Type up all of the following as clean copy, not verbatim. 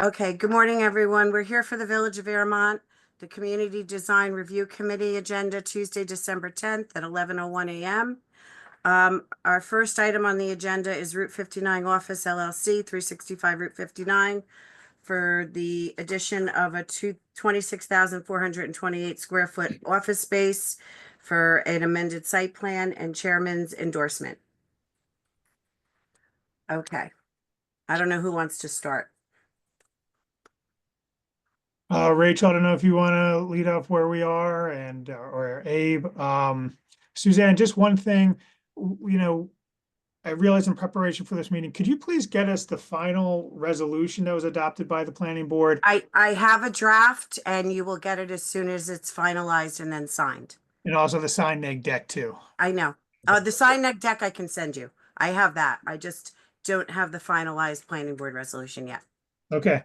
Okay, good morning, everyone. We're here for the Village of Airmont, the Community Design Review Committee agenda, Tuesday, December 10th at 11:01 a.m. Our first item on the agenda is Route 59 Office LLC, 365 Route 59, for the addition of a 26,428 square foot office space for an amended site plan and chairman's endorsement. Okay, I don't know who wants to start. Rachel, I don't know if you want to lead off where we are or Abe. Suzanne, just one thing, I realize in preparation for this meeting, could you please get us the final resolution that was adopted by the planning board? I have a draft and you will get it as soon as it's finalized and then signed. And also the sign neg deck too. I know. The sign neg deck I can send you. I have that. I just don't have the finalized planning board resolution yet. Okay.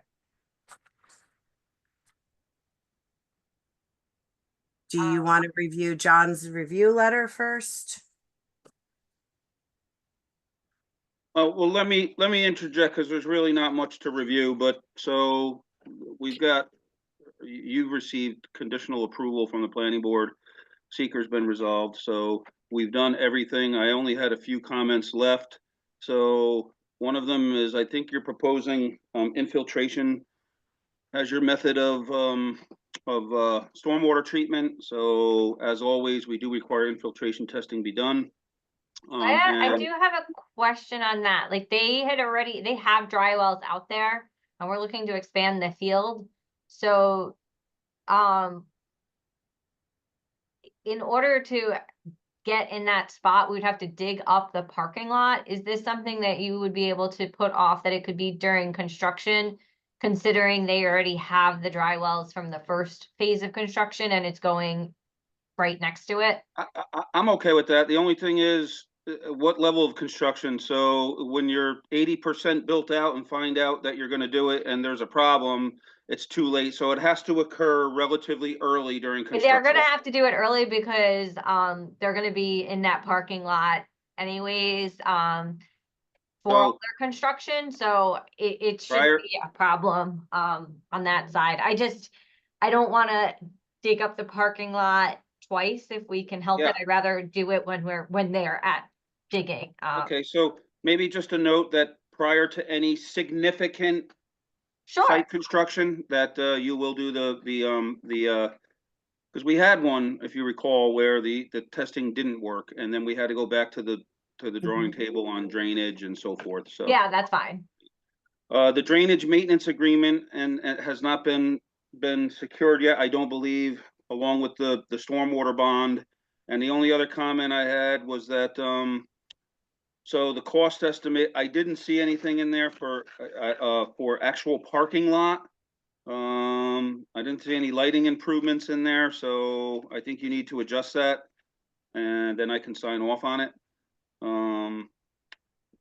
Do you want to review John's review letter first? Well, let me interject because there's really not much to review, but so you've received conditional approval from the planning board. Seeker's been resolved, so we've done everything. I only had a few comments left. So one of them is I think you're proposing infiltration as your method of stormwater treatment. So as always, we do require infiltration testing be done. I do have a question on that. Like they have dry wells out there and we're looking to expand the field. So, in order to get in that spot, we'd have to dig up the parking lot. Is this something that you would be able to put off, that it could be during construction, considering they already have the dry wells from the first phase of construction and it's going right next to it? I'm okay with that. The only thing is what level of construction. So when you're 80% built out and find out that you're going to do it and there's a problem, it's too late. So it has to occur relatively early during construction. They're going to have to do it early because they're going to be in that parking lot anyways for all their construction. So it should be a problem on that side. I don't want to dig up the parking lot twice if we can help it. I'd rather do it when they're at digging. Okay, so maybe just a note that prior to any significant site construction, that you will do because we had one, if you recall, where the testing didn't work, and then we had to go back to the drawing table on drainage and so forth. So yeah, that's fine. The drainage maintenance agreement and has not been secured yet, I don't believe, along with the stormwater bond. And the only other comment I had was that so the cost estimate, I didn't see anything in there for actual parking lot. I didn't see any lighting improvements in there, so I think you need to adjust that, and then I can sign off on it.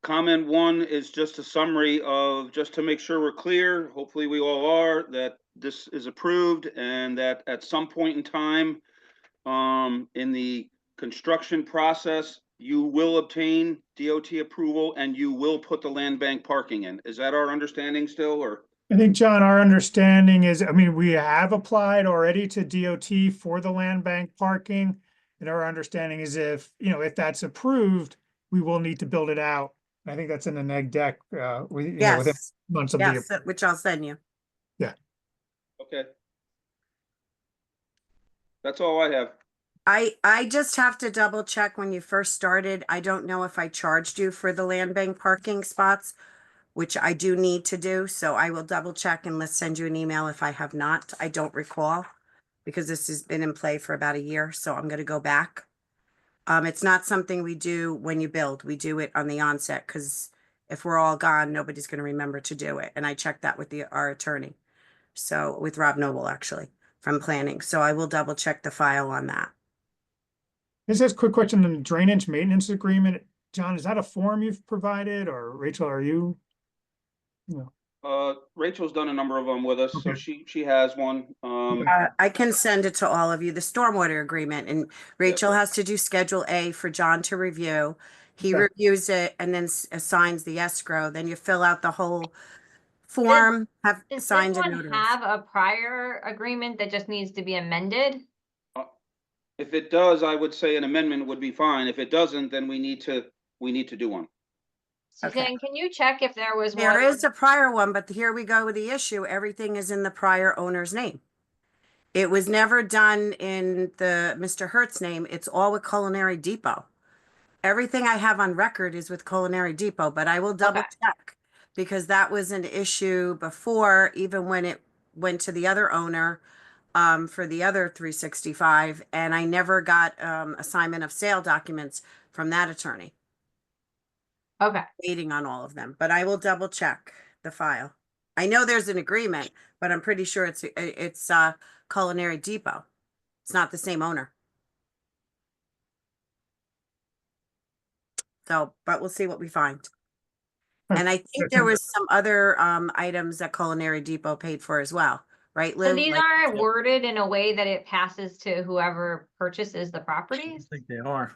Comment one is just a summary of, just to make sure we're clear, hopefully we all are, that this is approved and that at some point in time in the construction process, you will obtain DOT approval and you will put the land bank parking in. Is that our understanding still, or? I think, John, our understanding is, we have applied already to DOT for the land bank parking. And our understanding is if that's approved, we will need to build it out. I think that's in the neg deck. Within months of which I'll send you. Yeah. Okay. That's all I have. I just have to double check when you first started. I don't know if I charged you for the land bank parking spots, which I do need to do. So I will double check and let's send you an email if I have not. I don't recall because this has been in play for about a year. So I'm going to go back. It's not something we do when you build. We do it on the onset because if we're all gone, nobody's going to remember to do it. And I checked that with our attorney. So with Rob Noble, actually, from planning. So I will double check the file on that. This is a quick question on the drainage maintenance agreement. John, is that a form you've provided, or Rachel, are you? Rachel's done a number of them with us, so she has one. I can send it to all of you, the stormwater agreement, and Rachel has to do Schedule A for John to review. He reviews it and then assigns the escrow. Then you fill out the whole form, have Does this signed and one notarized. have a prior agreement that just needs to be amended? If it does, I would say an amendment would be fine. If it doesn't, then we need to do one. Suzanne, can you check if there was There one? is a prior one, but here we go with the issue. Everything is in the prior owner's name. It was never done in the Mr. Hertz name. It's all with Culinary Depot. Everything I have on record is with Culinary Depot, but I will double check because that was an issue before, even when it went to the other owner for the other 365, and I never got assignment of sale documents from that attorney. Okay. Waiting on all of them, but I will double check the file. I know there's an agreement, but I'm pretty sure it's Culinary Depot. It's not the same owner. So, but we'll see what we find. And I think there was some other items that Culinary Depot paid for as well, right, Lou? So these aren't worded in a way that it passes to whoever purchases the properties? I think they are.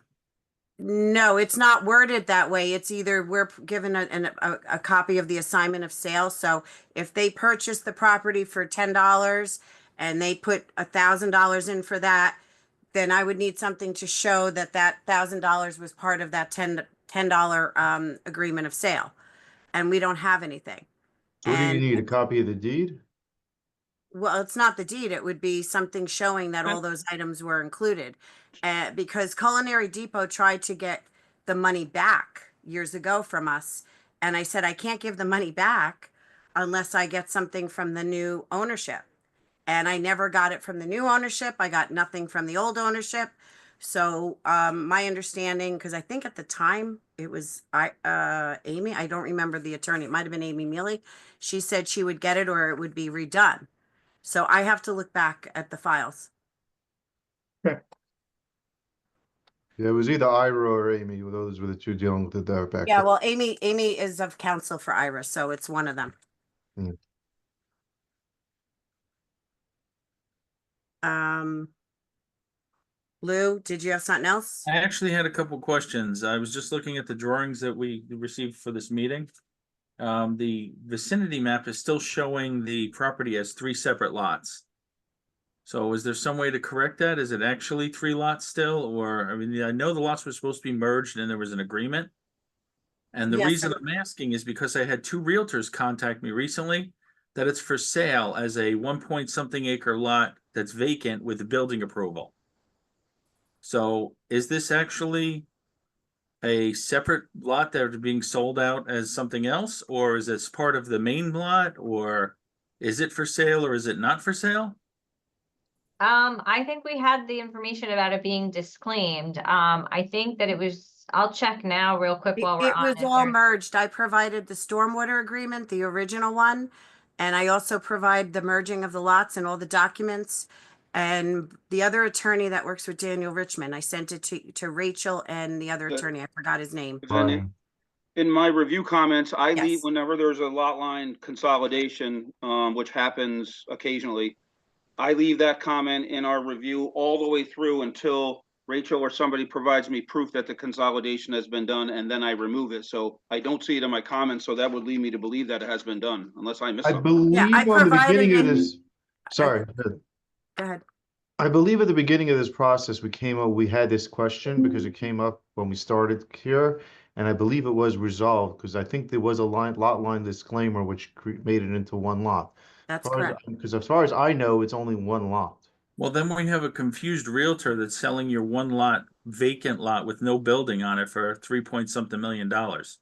No, it's not worded that way. It's either we're given a copy of the assignment of sale. So if they purchase the property for $10 and they put $1,000 in for that, then I would need something to show that that $1,000 was part of that $10 agreement of sale. And we don't have anything. So what do you And- need? A copy of the deed? Well, it's not the deed. It would be something showing that all those items were included. Because Culinary Depot tried to get the money back years ago from us. And I said, I can't give the money back unless I get something from the new ownership. And I never got it from the new ownership. I got nothing from the old ownership. So my understanding, because I think at the time it was Amy, I don't remember the attorney. It might have been Amy Mealy. She said she would get it or it would be redone. So I have to look back at the files. Yeah, it was either Ira or Amy. Those were the two dealing with it back Yeah, then. well, Amy is of counsel for Iris, so it's one of them. Lou, did you have something else? I actually had a couple questions. I was just looking at the drawings that we received for this meeting. The vicinity map is still showing the property as 3 separate lots. So is there some way to correct that? Is it actually 3 lots still? Or, I mean, I know the lots were supposed to be merged and there was an agreement. And the Yes, reason I'm asking is because I had 2 realtors contact me recently that it's for sale as a 1-point-something acre lot that's vacant with the building approval. So is this actually a separate lot that are being sold out as something else? Or is this part of the main lot? Or is it for sale or is it not for sale? I think we had the information about it being disclaimed. I think that it was, I'll check now real quick while we're It on was it. all merged. I provided the stormwater agreement, the original one. And I also provide the merging of the lots and all the documents. And the other attorney that works with Daniel Richmond, I sent it to Rachel and the other Good. attorney. I forgot his name. Then in my review comments, I leave Yes. whenever there's a lot line consolidation, which happens occasionally. I leave that comment in our review all the way through until Rachel or somebody provides me proof that the consolidation has been done, and then I remove it. So I don't see it in my comments, so that would lead me to believe that it has been done, unless I missed I something. believe I on the provided beginning of it- this, sorry. Go ahead. I believe at the beginning of this process, we had this question because it came up when we started here. And I believe it was resolved because I think there was a lot line disclaimer which made it into one lot. That's correct. Because as far as I know, it's only one lot. Well, then we have a confused realtor that's selling your 1 lot, vacant lot with no building on it for 3-point-something million dollars.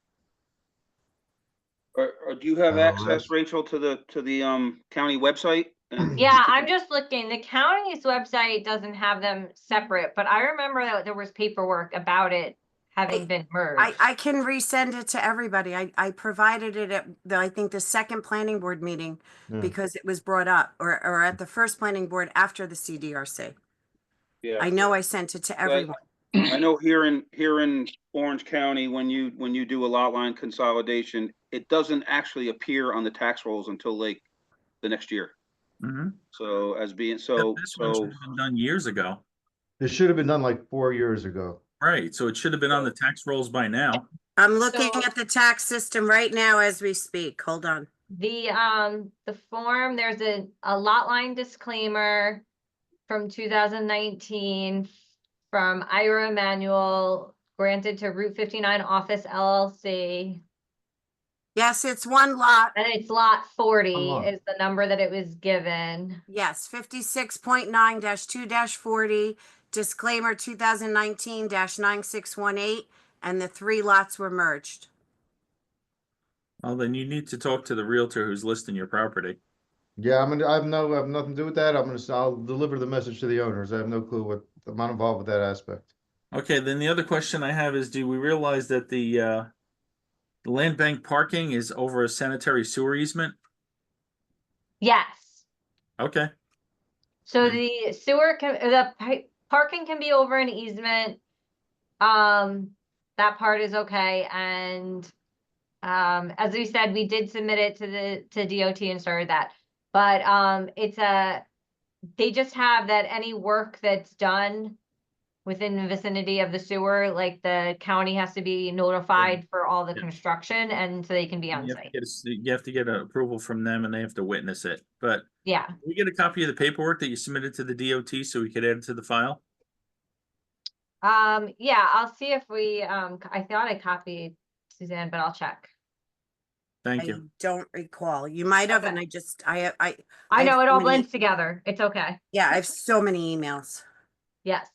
Or do you have Oh, access, that's- Rachel, to the county website? And Yeah, I'm just looking. The county's website doesn't have them separate, but I remember that there was paperwork about it having been merged. I can resend it to everybody. I provided it at I think the second planning board meeting Yeah. because it was brought up or at the first planning board after the CDRC. Yeah. I know I sent it to everyone. I know here in Orange County, when you do a lot line consolidation, it doesn't actually appear on the tax rolls until like the next year. Mm-hmm. So as being, This so, one should have been done years ago. It should have been done like 4 years ago. Right, so it should have been on the tax rolls by now. I'm looking So- at the tax system right now as we speak. Hold on. The form, there's a lot line disclaimer from 2019 from Ira Emanuel, granted to Route 59 Office LLC. Yes, it's one lot. And it's lot 40 lot. is the number that it was given. Yes, 56.9-2-40, disclaimer 2019-9618, and the 3 lots were merged. Well, then you need to talk to the realtor who's listing your property. Yeah, I have nothing to do with that. I'll deliver the message to the owners. I have no clue I'm not involved with that aspect. Okay, then the other question I have is, do we realize that the land bank parking is over a sanitary sewer easement? Yes. Okay, So Mm. the parking can be over an easement. That part is okay. And as we said, we did submit it to DOT and started that. But they just have that any work that's done within the vicinity of the sewer, like the county has to be notified for all the Yeah. construction, and so they can be on you have to site. get you have to get an approval from them and they have to witness it. But Yeah. can we get a copy of the paperwork that you submitted to the DOT so we could add it to the file? Yeah, I'll see if I thought I copied Suzanne, but I'll check. Thank I you. don't recall. You might have, Okay. and I I have know it so all many- blends together. It's okay. Yeah, I have so many emails. Yes.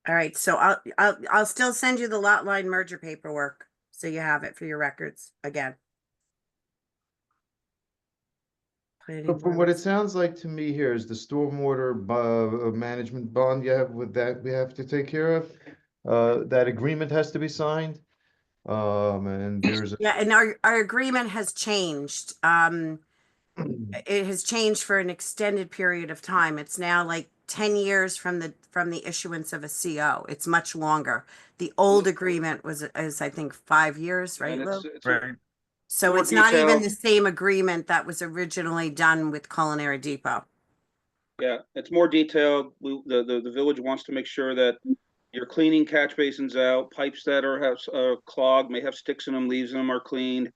All right, so I'll still send you the lot line merger paperwork, so you have it for your records again. So from what it sounds like to me here is the stormwater management bond you have with that we have to take care of. That agreement has to be signed. And there's Yeah, and our agreement has changed. It has changed for an extended period of time. It's now like 10 years from the issuance of a CO. It's much longer. The old agreement is I think 5 years, right, And Lou? Right. So more it's not even detail. the same agreement that was originally done with Culinary Depot. Yeah, it's more detailed. The village wants to make sure that you're cleaning catch basins out, pipes that have clogged, may have sticks in them, leaves in them are cleaned.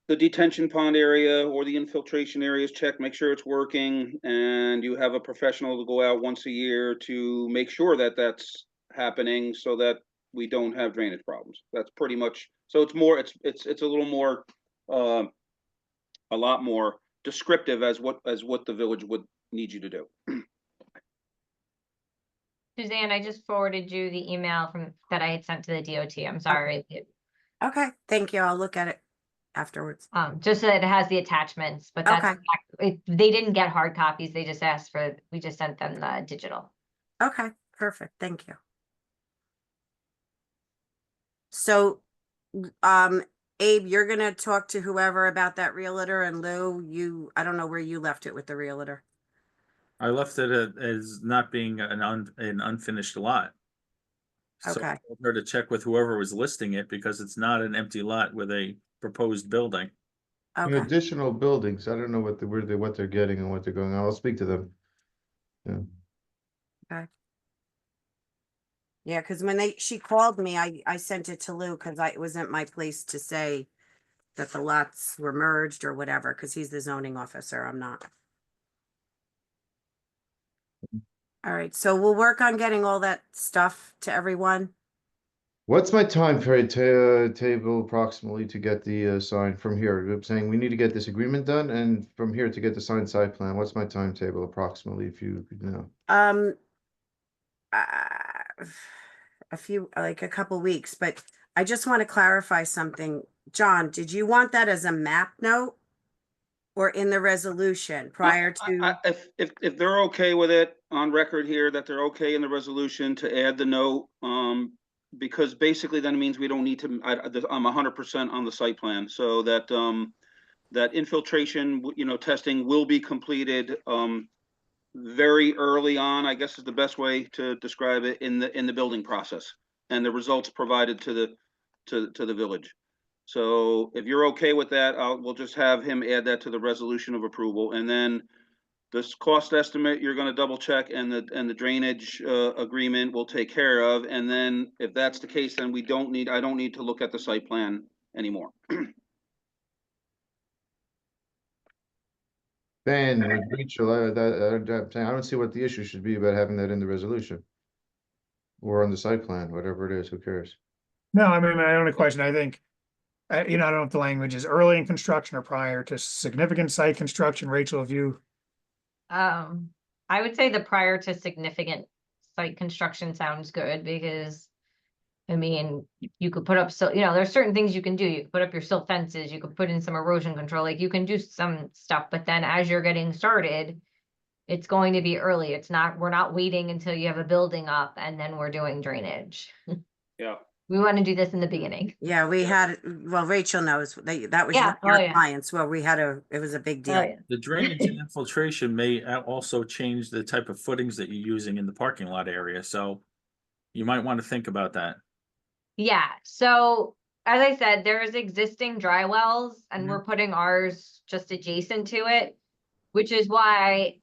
The detention pond area or the infiltration area is checked, make sure it's working, and you have a professional to go out once a year to make sure that that's happening so that we don't have drainage problems. That's pretty much, so it's more, it's a little more, a lot more descriptive as what the village would need you to do. Suzanne, I just forwarded you the email that I had sent to the DOT. I'm sorry. Okay, thank you. I'll look at it afterwards. Just so that it has the attachments, but that's Okay. they didn't get hard copies. They just asked we just sent them the digital. Okay, perfect. Thank you. So, Abe, you're gonna talk to whoever about that realtor, and Lou, I don't know where you left it with the realtor. I left it as not being an unfinished lot. So Okay. I told her to check with whoever was listing it because it's not an empty lot with a proposed building. Okay. additional buildings. I don't know what they're getting and what they're going on. I'll speak to them. Yeah. Okay. Yeah, because when she called me, I sent it to Lou because it wasn't my place to say that the lots were merged or whatever, because he's the zoning officer. I'm not. All right, so we'll work on getting all that stuff to everyone. What's my time period table approximately to get the sign from here? I'm saying we need to get this agreement done and from here to get the signed site plan. What's my timetable approximately, if you could know? A couple weeks, but I just want to clarify something. John, did you want that as a map note or in the resolution prior to? If they're okay with it on record here, that they're okay in the resolution to add the note, because basically then it means we don't need to, I'm 100% on the site plan, so that, that infiltration, testing will be completed, very early on, I guess is the best way to describe it, in the building process, and the results provided to the village. So if you're okay with that, we'll just have him add that to the resolution of approval, and then this cost estimate, you're gonna double check, and the drainage, agreement will take care of, and then if that's the case, then I don't need to look at the site plan anymore. Ben, with Rachel, I don't see what the issue should be about having that in the resolution. Or on the site plan, whatever it is, who cares? No, I mean, my only question, I think, you know, I don't know if the language is early in construction or prior to significant site construction. Rachel, if you, I would say the prior to significant site construction sounds good because, I mean, you could put up, so, you know, there's certain things you can do. You could put up your silt fences, you could put in some erosion control, like you can do some stuff, but then as you're getting started, it's going to be early. It's not, we're not waiting until you have a building up and then we're doing drainage. Yeah. We want to do this in the beginning. Yeah, we had, well, Rachel knows, that was Yeah, your oh, yeah. clients, well, it was a big Oh, deal. yeah. The drainage and infiltration may also change the type of footings that you're using in the parking lot area, so you might want to think about that. Yeah, so as I said, there's existing dry wells and Mhm. we're putting ours just adjacent to it, which is why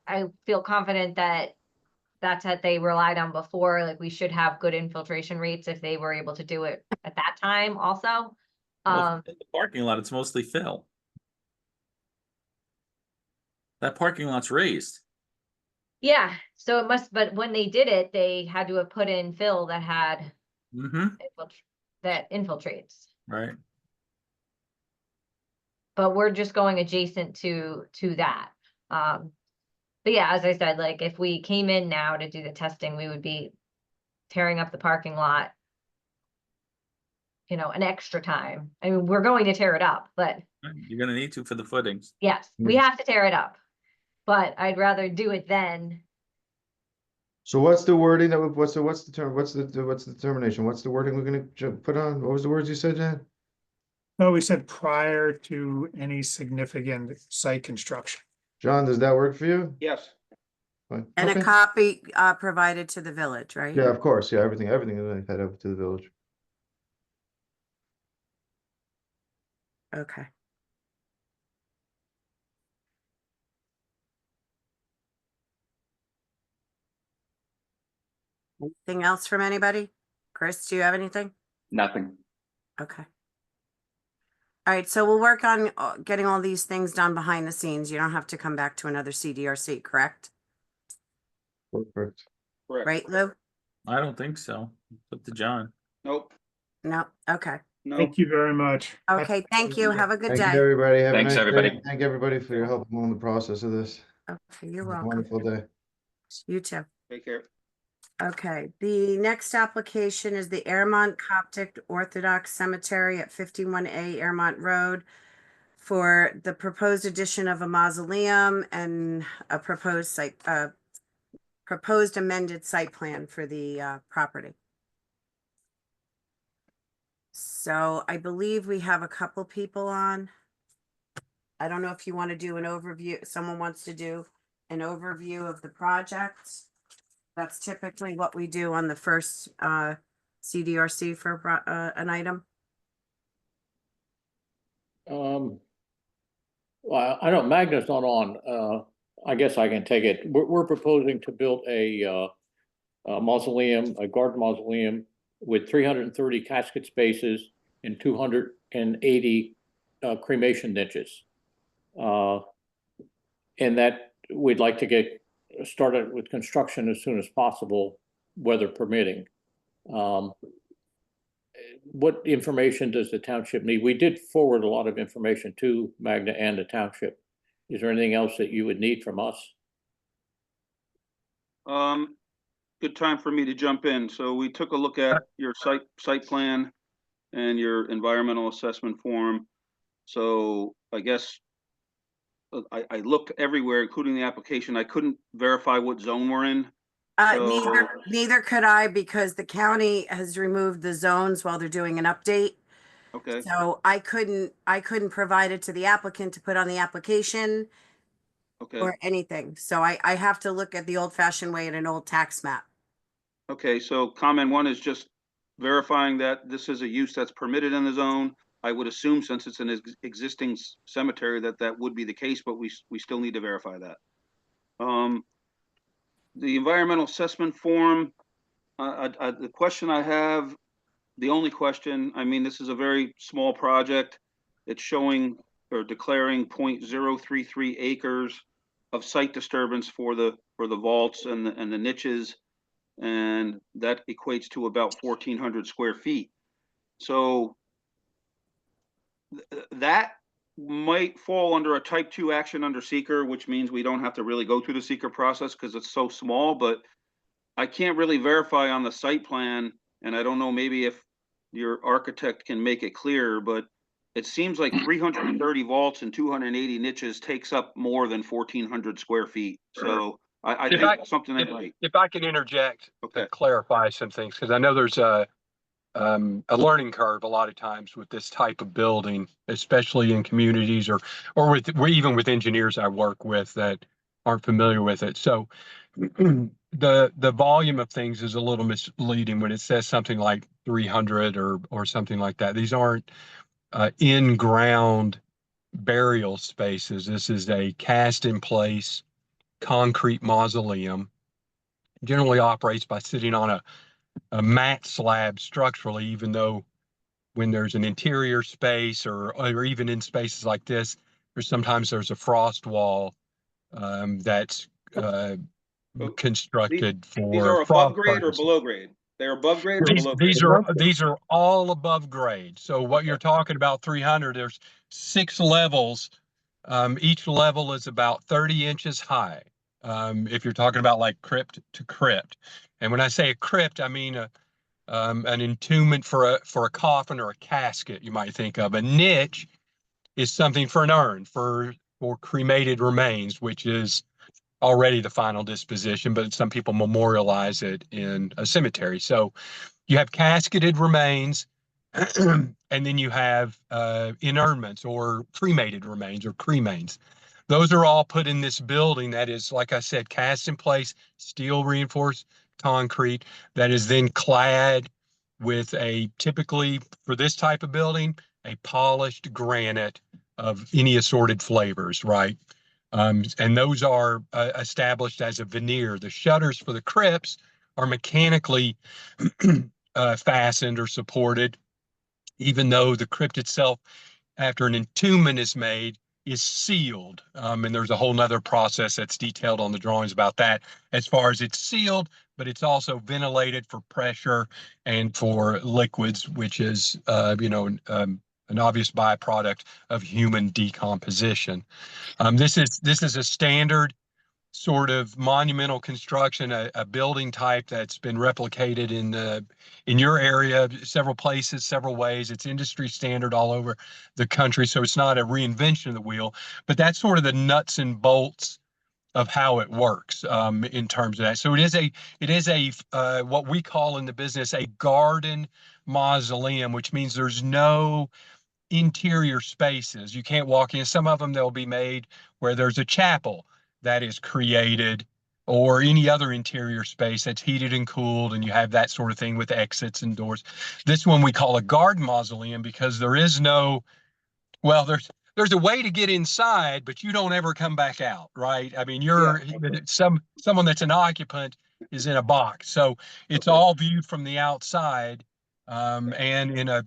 I feel confident that that's what they relied on before. Like we should have good infiltration rates if they were able to do it at that time also. Well, in the parking lot, it's mostly fill. That parking lot's raised. Yeah, so it must, but when they did it, they had to have put in fill that had Mm-hmm. that infiltrates. Right. But we're just going adjacent to that. But yeah, as I said, like if we came in now to do the testing, we would be tearing up the parking lot, you know, an extra time. I mean, we're going to tear it up, but You're gonna need to for the footings. yes, we have to tear it up. But I'd rather do it then. So what's the wording that, what's the term, what's the determination? What's the wording we're gonna put on? What was the words you said, Jan? oh, we said prior to any significant site construction. John, does that work for you? Yes. Fine. And Okay. a copy, provided to the village, right? Yeah, of course, yeah, everything that I head over to the village. Okay. Anything else from anybody? Chris, do you have anything? Nothing. Okay. All right, so we'll work on getting all these things done behind the scenes. You don't have to come back to another CDRC, correct? Perfect. Correct. Right, Lou? I don't think so. It's up to John. Nope. No, okay. No. Thank you very much. Okay, thank you. Have a good Thank you, day. everybody. Have a Thanks, nice day. everybody. Thank everybody for your help along the process of this. Okay, you're Have a welcome. wonderful day. You too. Take care. Okay, the next application is the Airmont Coptic Orthodox Cemetery at 51A Airmont Road for the proposed addition of a mausoleum and a proposed amended site plan for the property. So I believe we have a couple people on. I don't know if you want to do an overview, someone wants to do an overview of the project. That's typically what we do on the first CDRC for an item. Well, I know Magna's not on, I guess I can take it. We're proposing to build a mausoleum, a garden mausoleum with 330 casket spaces and 280 cremation niches. And that we'd like to get started with construction as soon as possible, weather permitting. What information does the township need? We did forward a lot of information to Magna and the township. Is there anything else that you would need from us? Good time for me to jump in. So we took a look at your site plan and your environmental assessment form. So I guess I looked everywhere, including the application. I couldn't verify what zone we're in. So- Neither could I, because the county has removed the zones while they're doing an update. Okay, So I couldn't provide it to the applicant to put on the application okay, or anything. So I have to look at the old fashioned way at an old tax map. okay. So comment one is just verifying that this is a use that's permitted in the zone. I would assume since it's an existing cemetery that would be the case, but we still need to verify that. The environmental assessment form, the question I have, the only question, I mean, this is a very small project. It's showing or declaring 0.033 acres of site disturbance for the vaults and the niches, and that equates to about 1,400 square feet. So that might fall under a type 2 action under seeker, which means we don't have to really go through the seeker process because it's so small, but I can't really verify on the site plan, and I don't know, maybe if your architect can make it clear, but it seems like 330 vaults and 280 niches takes up more than 1,400 square feet. So I think something ain't right. If I can interject Okay. to clarify some things, because I know there's a learning curve a lot of times with this type of building, especially in communities or even with engineers I work with that aren't familiar with it. So the volume of things is a little misleading when it says something like 300 or something like that. These aren't in-ground burial spaces. This is a cast in place concrete mausoleum. Generally operates by sitting on a mat slab structurally, even though when there's an interior space or even in spaces like this, there's a frost wall that's constructed for These are above frost grade or purposes. below grade? They're above grade or below grade? These are all above grade. So what you're talking about 300, there's 6 levels. Each level is about 30 inches high. If you're talking about like crypt to crypt. And when I say a crypt, I mean an entombment for a coffin or a casket, you might think of. A niche is something for an urn, for cremated remains, which is already the final disposition, but some people memorialize it in a cemetery. So you have casketed remains, and then you have inurnments or cremated remains or cremains. Those are all put in this building that is, like I said, cast in place, steel reinforced concrete that is then clad with typically for this type of building, a polished granite of any assorted flavors, right? And those are established as a veneer. The shutters for the crypts are mechanically fastened or supported, even though the crypt itself, after an entombment is made, is sealed. And there's a whole nother process that's detailed on the drawings about that as far as it's sealed, but it's also ventilated for pressure and for liquids, which is, an obvious byproduct of human decomposition. This is a standard sort of monumental construction, a building type that's been replicated in your area, several places, several ways. It's industry standard all over the country, so it's not a reinvention of the wheel, but that's sort of the nuts and bolts of how it works in terms of that. So it is a what we call in the business a garden mausoleum, which means there's no interior spaces. You can't walk in. Some of them they'll be made where there's a chapel that is created or any other interior space that's heated and cooled, and you have that sort of thing with exits and doors. This one we call a garden mausoleum because there is no, well, there's a way to get inside, but you don't ever come back out, right? I mean, someone that's an occupant is in a box, so it's all viewed from the outside, and in a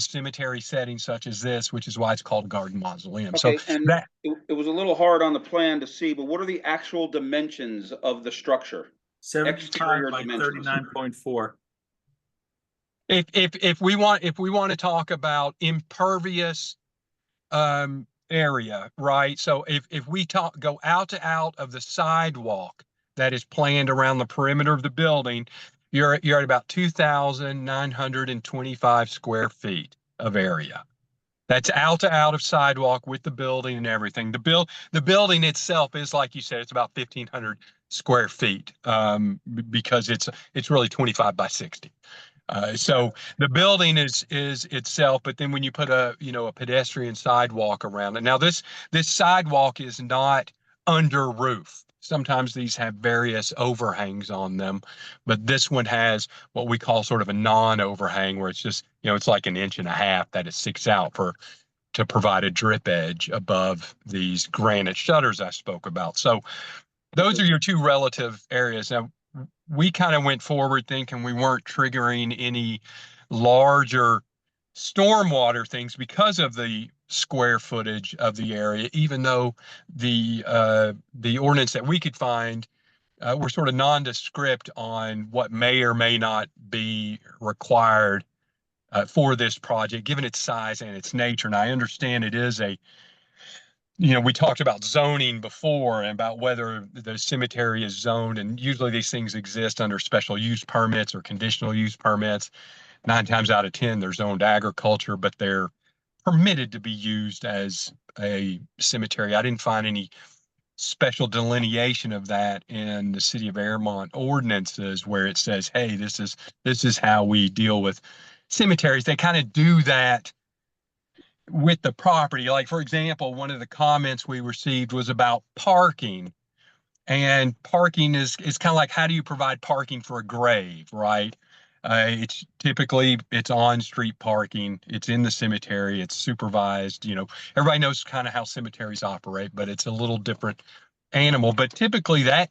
cemetery setting such as this, which is why it's called a garden mausoleum. Okay, So and that it was a little hard on the plan to see, but what are the actual dimensions of the structure? 75 Exterior by dimensions. 39.4. if we want to talk about impervious area, right? So if we go out of the sidewalk that is planned around the perimeter of the building, you're at about 2,925 square feet of area. That's out of sidewalk with the building and everything. The building itself is, like you said, it's about 1,500 square feet because it's really 25 by 60. So the building is itself, but then when you put a pedestrian sidewalk around it. Now this sidewalk is not under roof. Sometimes these have various overhangs on them, but this one has what we call sort of a non-overhang, where it's just, it's like 1.5 inches that it sticks out to provide a drip edge above these granite shutters I spoke about. So those are your two relative areas. Now, we kind of went forward thinking we weren't triggering any larger stormwater things because of the square footage of the area, even though the ordinance that we could find were sort of nondescript on what may or may not be required for this project, given its size and its nature. And I understand it is we talked about zoning before and about whether the cemetery is zoned, and usually these things exist under special use permits or conditional use permits. 9 times out of 10, they're zoned agriculture, but they're permitted to be used as a cemetery. I didn't find any special delineation of that in the city of Airmont ordinances where it says, hey, this is how we deal with cemeteries. They kind of do that with the property. Like, for example, one of the comments we received was about parking. And parking is kind of like, how do you provide parking for a grave, right? It's typically on-street parking. It's in the cemetery. It's supervised. Everybody knows kind of how cemeteries operate, but it's a little different animal. But typically that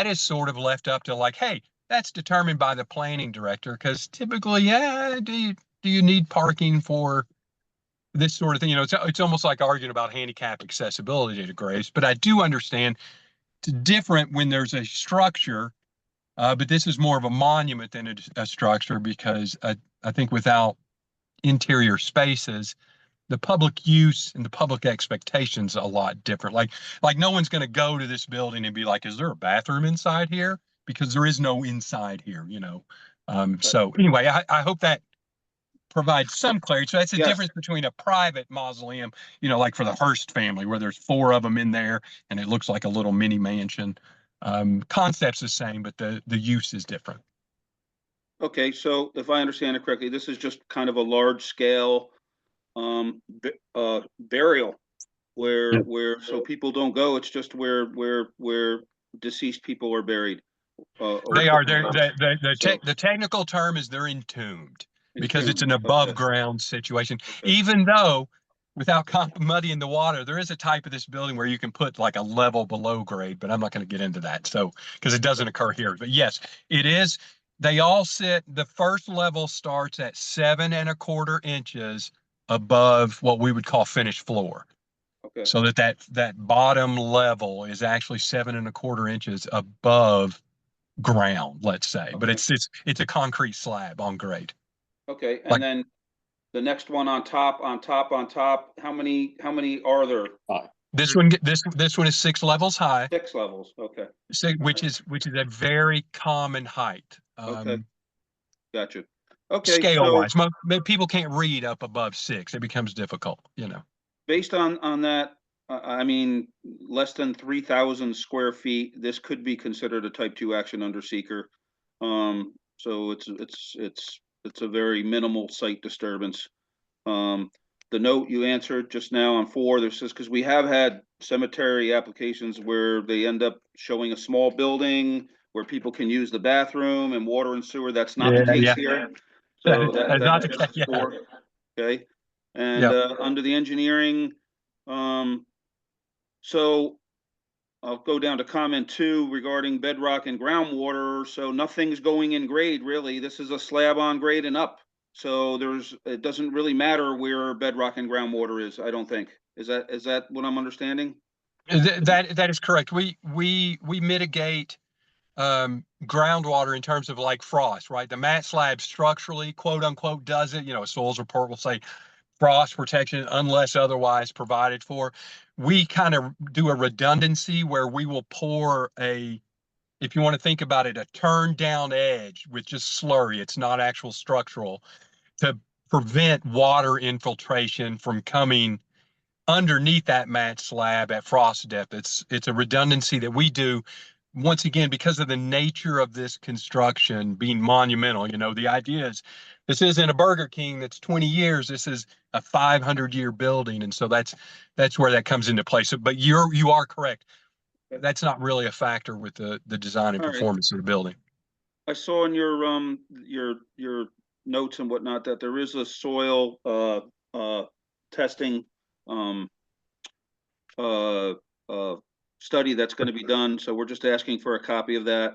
is sort of left up to like, hey, that's determined by the planning director, because typically, do you need parking for this sort of thing? It's almost like arguing about handicap accessibility to graves. But I do understand it's different when there's a structure, but this is more of a monument than a structure, because I think without interior spaces, the public use and the public expectations are a lot different. Like no one's going to go to this building and be like, is there a bathroom inside here? Because there is no inside here, So anyway, I hope that provides some clarity. So that's the difference between a private mausoleum, like for the Hearst family, where there's 4 of them in there and it looks like a little mini mansion. Concept's the same, but the use is different. Okay, so if I understand it correctly, this is just kind of a large scale burial where so people don't go. It's just where deceased people are buried. They are. The technical term is they're entombed, because it's an above ground situation. Okay. Even though, without muddying the water, there is a type of this building where you can put like a level below grade, but I'm not going to get into that. So, because it doesn't occur here. But yes, it is. They all sit. The first level starts at 7¼ inches above what we would call finished floor. Okay. So that bottom level is actually 7¼ inches above ground, let's say. Okay. But it's a concrete slab on grade. Okay, and then the next one on top. How many are there? This one is 6 levels high. 6 levels. Okay. Which is a very common height. Okay. Gotcha. Okay. Scale wise, people can't read up above 6. It becomes difficult, Based on that, I mean, less than 3,000 square feet, this could be considered a type 2 action under seeker. So it's a very minimal site disturbance. The note you answered just now on 4, this is because we have had cemetery applications where they end up showing a small building where people can use the bathroom and water and sewer. That's not the case here. So that's not the case. Yeah. 4. Okay. And under the engineering, so I'll go down to comment 2 regarding bedrock and groundwater. So nothing's going in grade, really. This is a slab on grade and up. So it doesn't really matter where bedrock and groundwater is, I don't think. Is that what I'm understanding? That is correct. We mitigate groundwater in terms of like frost, right? The mat slab structurally, quote unquote, does it. A soils report will say frost protection unless otherwise provided for. We kind of do a redundancy where we will pour if you want to think about it, a turned down edge with just slurry. It's not actual structural, to prevent water infiltration from coming underneath that mat slab at frost depth. It's a redundancy that we do, once again, because of the nature of this construction being monumental. The idea is this isn't a Burger King that's 20 years. This is a 500-year building. And so that's where that comes into play. So, but you are correct. that's not really a factor with the design and All right. performance of the building. I saw in your notes and whatnot that there is a soil testing uh study that's going to be done, so we're just asking for a copy of that.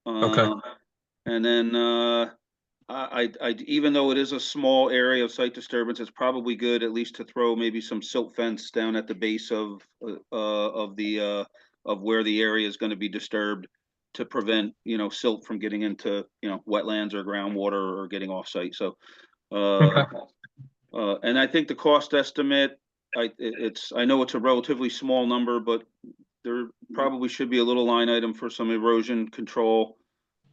Okay. And then even though it is a small area of site disturbance, it's probably good at least to throw maybe some silt fence down at the base of where the area is going to be disturbed, to prevent, silt from getting into, wetlands or groundwater or getting off site. So, and I think the cost estimate, I know it's a relatively small number, but there probably should be a little line item for some erosion control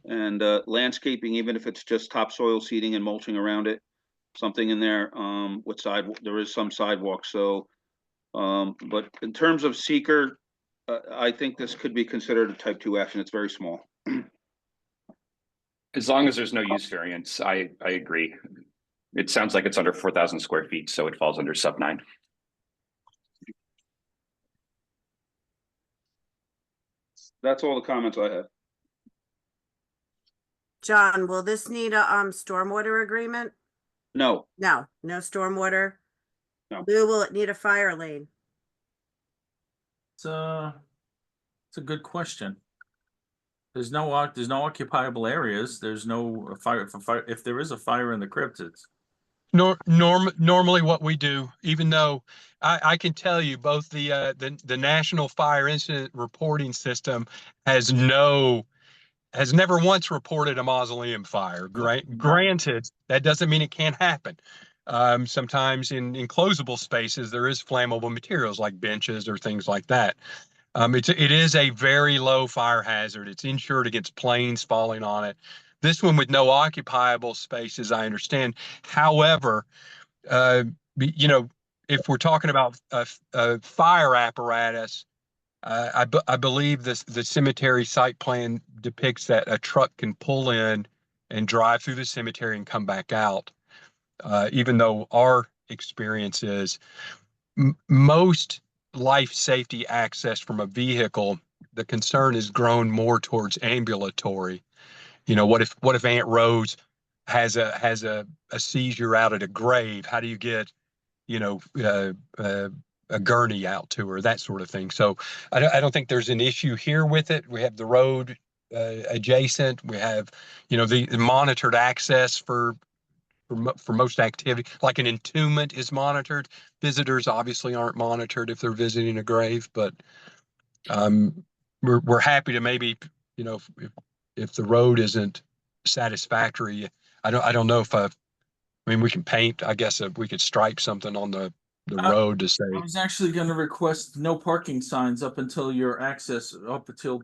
and landscaping, even if it's just topsoil seeding and mulching around it, something in there. With there is some sidewalk. So, but in terms of seeker, I think this could be considered a type 2 action. It's very small. As long as there's no use variance, I agree. It sounds like it's under 4,000 square feet, so it falls under sub 9. That's all the comments I have. John, will this need a stormwater agreement? No, No, no stormwater. No. Lou, will it need a fire lane? It's a good question. There's no occupiable areas. There's no fire. If there is a fire in the crypt, it's Normally what we do, even though I can tell you both the National Fire Incident Reporting System has never once reported a mausoleum fire. Granted, that doesn't mean it can't happen. Sometimes in enclosable spaces, there is flammable materials like benches or things like that. It is a very low fire hazard. It's insured against planes falling on it. This one with no occupiable spaces, I understand. However, if we're talking about a fire apparatus, I believe the cemetery site plan depicts that a truck can pull in and drive through the cemetery and come back out. Even though our experience is most life safety access from a vehicle, the concern has grown more towards ambulatory. What if Aunt Rose has a seizure out at a grave? How do you get a gurney out to her, that sort of thing? So I don't think there's an issue here with it. We have the road adjacent. We have the monitored access for most activity, like an entombment is monitored. Visitors obviously aren't monitored if they're visiting a grave, but we're happy to maybe, if the road isn't satisfactory, I don't know if we can paint, I guess we could stripe something on the road to say. I was actually going to request no parking signs up until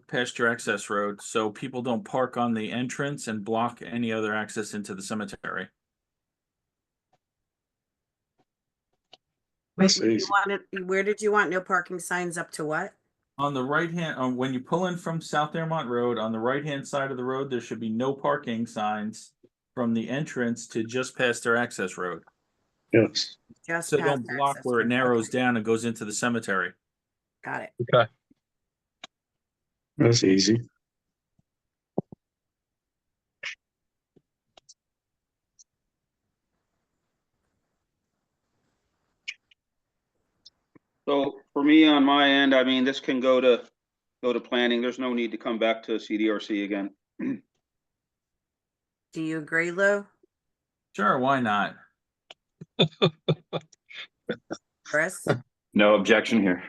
past your access road, so people don't park on the entrance and block any other access into the cemetery. Where did you want no parking signs up to what? On the right hand, when you pull in from South Airmont Road, on the right hand side of the road, there should be no parking signs from the entrance to just past their access road. Yes. Just So past don't block access where it road. narrows Okay, down and goes into the cemetery. got it. Okay. That's easy. so for me on my end, I mean, this can go to planning. There's no need to come back to CDRC again. Do you agree, Lou? Sure, why not? Chris? No objection here.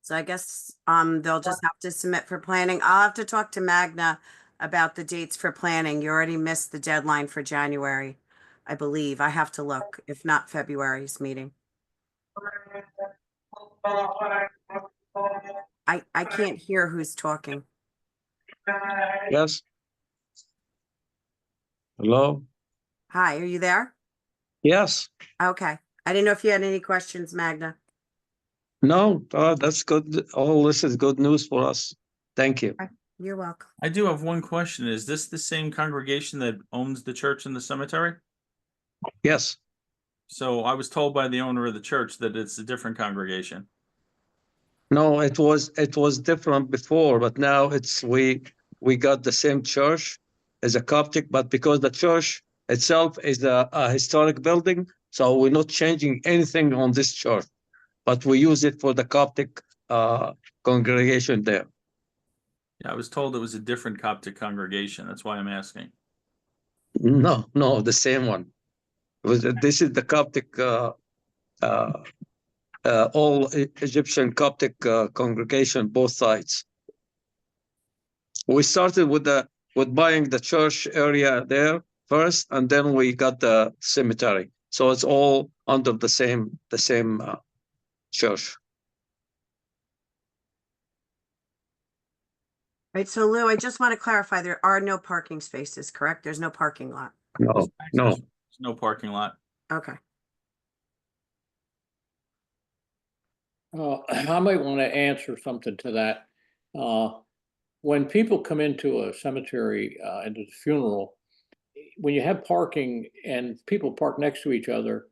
So I guess they'll just have to submit for planning. I'll have to talk to Magna about the dates for planning. You already missed the deadline for January, I believe. I have to look, if not February's meeting. I can't hear who's talking. Yes. Hello? Hi, are you there? Yes. Okay. I didn't know if you had any questions, Magna. No, that's good. All this is good news for us. Thank you. You're welcome. I do have one question. Is this the same congregation that owns the church and the cemetery? Yes. So I was told by the owner of the church that it's a different congregation. No, it was different before, but now we got the same church as a Coptic, but because the church itself is a historic building, so we're not changing anything on this church, but we use it for the Coptic congregation there. Yeah, I was told it was a different Coptic congregation. That's why I'm asking. No, the same one. This is the Coptic all Egyptian Coptic congregation, both sides. We started with buying the church area there first, and then we got the cemetery. So it's all under the same church. Right, so Lou, I just want to clarify, there are no parking spaces, correct? There's no parking lot. No. There's no parking lot. Okay. I might want to answer something to that. When people come into a cemetery, into the funeral, when you have parking and people park next to each other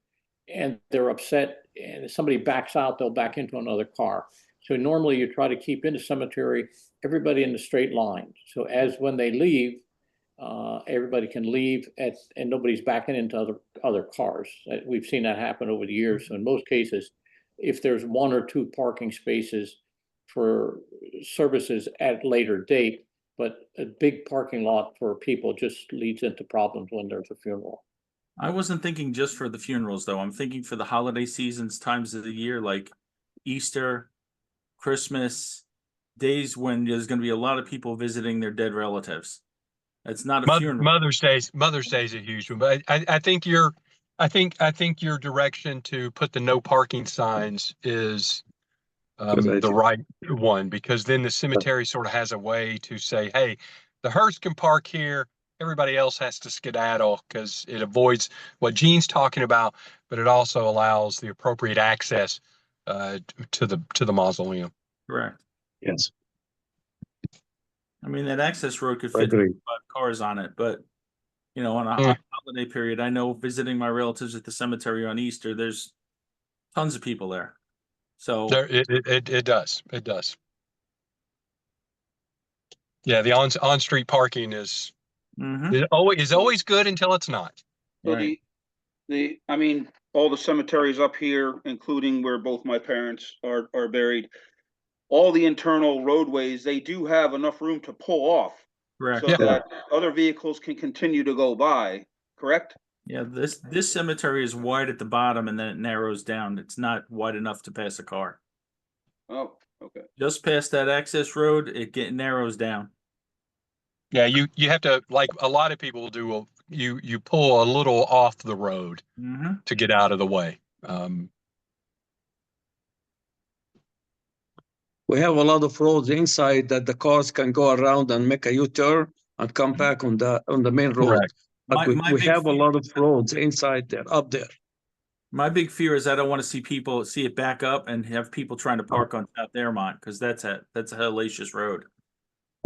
and they're upset and if somebody backs out, they'll back into another car. So normally you try to keep in the cemetery, everybody in the straight line. So as when they leave, everybody can leave and nobody's backing into other cars. We've seen that happen over the years. So in most cases, if there's one or two parking spaces for services at later date, but a big parking lot for people just leads into problems when there's a funeral. I wasn't thinking just for the funerals, though. I'm thinking for the holiday seasons, times of the year, like Easter, Christmas, days when there's going to be a lot of people visiting their dead relatives. It's not a funeral. Mother's Day's a huge one, but I think I think your direction to put the no parking signs is the right one, because then the cemetery sort of has a way to say, hey, the hearse can park here, everybody else has to skedaddle, because it avoids what Gene's talking about, but it also allows the appropriate access to the mausoleum. Correct. Yes. I mean, that access road could fit 5 cars on it, but you know, on a holiday period, I know visiting my relatives at the cemetery on Easter, there's tons of people there. So It does. Yeah, the on-street parking is always good until it's not. So right. I mean, all the cemeteries up here, including where both my parents are buried, all the internal roadways, they do have enough room to pull off. Correct. So that other vehicles can continue to go by, correct? Yeah, this cemetery is wide at the bottom and then it narrows down. It's not wide enough to pass a car. Oh, okay. Just past that access road, it narrows down. Yeah, you have to, like a lot of people do, you pull a little off the road to get out of the way. We have a lot of roads inside that the cars can go around and make a U-turn and come back on the main road. Correct. But we have a lot of roads inside there, up there. My big fear is I don't want to see people see it back up and have people trying to park on South Airmont, because that's a hellacious road.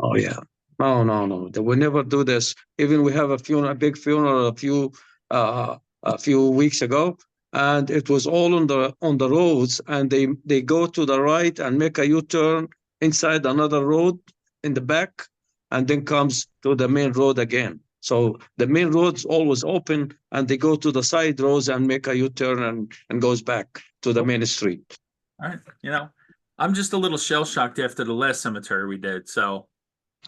Oh yeah. No. We never do this. Even we have a big funeral a few weeks ago, and it was all on the roads, and they go to the right and make a U-turn inside another road in the back, and then comes to the main road again. So the main road's always open, and they go to the side roads and make a U-turn and goes back to the main street. All right. You know, I'm just a little shell-shocked after the last cemetery we did. So,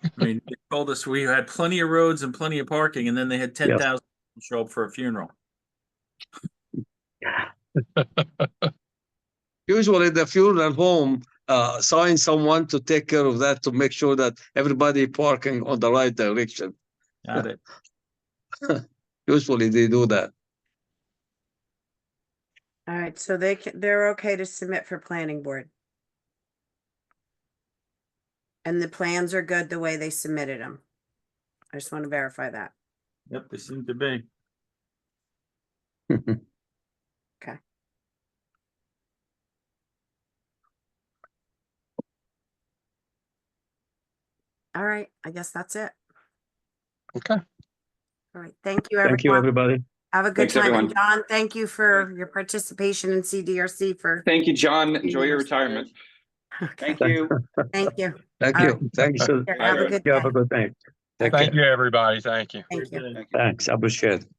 I mean, they told us we had plenty of roads and plenty of parking, and then they had 10,000 people show up for a funeral. Usually the funeral home assign someone to take care of that, to make sure that everybody parking on the right direction. Got it. Usually they do that. All right, so they're okay to submit for planning board. And the plans are good the way they submitted them. I just want to verify that. Yep, they seem to be. All right, I guess that's it. Okay. All right, thank you, Thank you, everyone. everybody. Have a good Thanks, time. And everyone. John, thank you for your participation in CDRC for, Thank you, John. Enjoy your years. retirement. okay, Thank you. thank you. Thank All you. right. Thanks. Have a good You have day. a good day. Take Thank care. you, everybody. Thank you. Thank you. Thank you. Thanks. I appreciate it.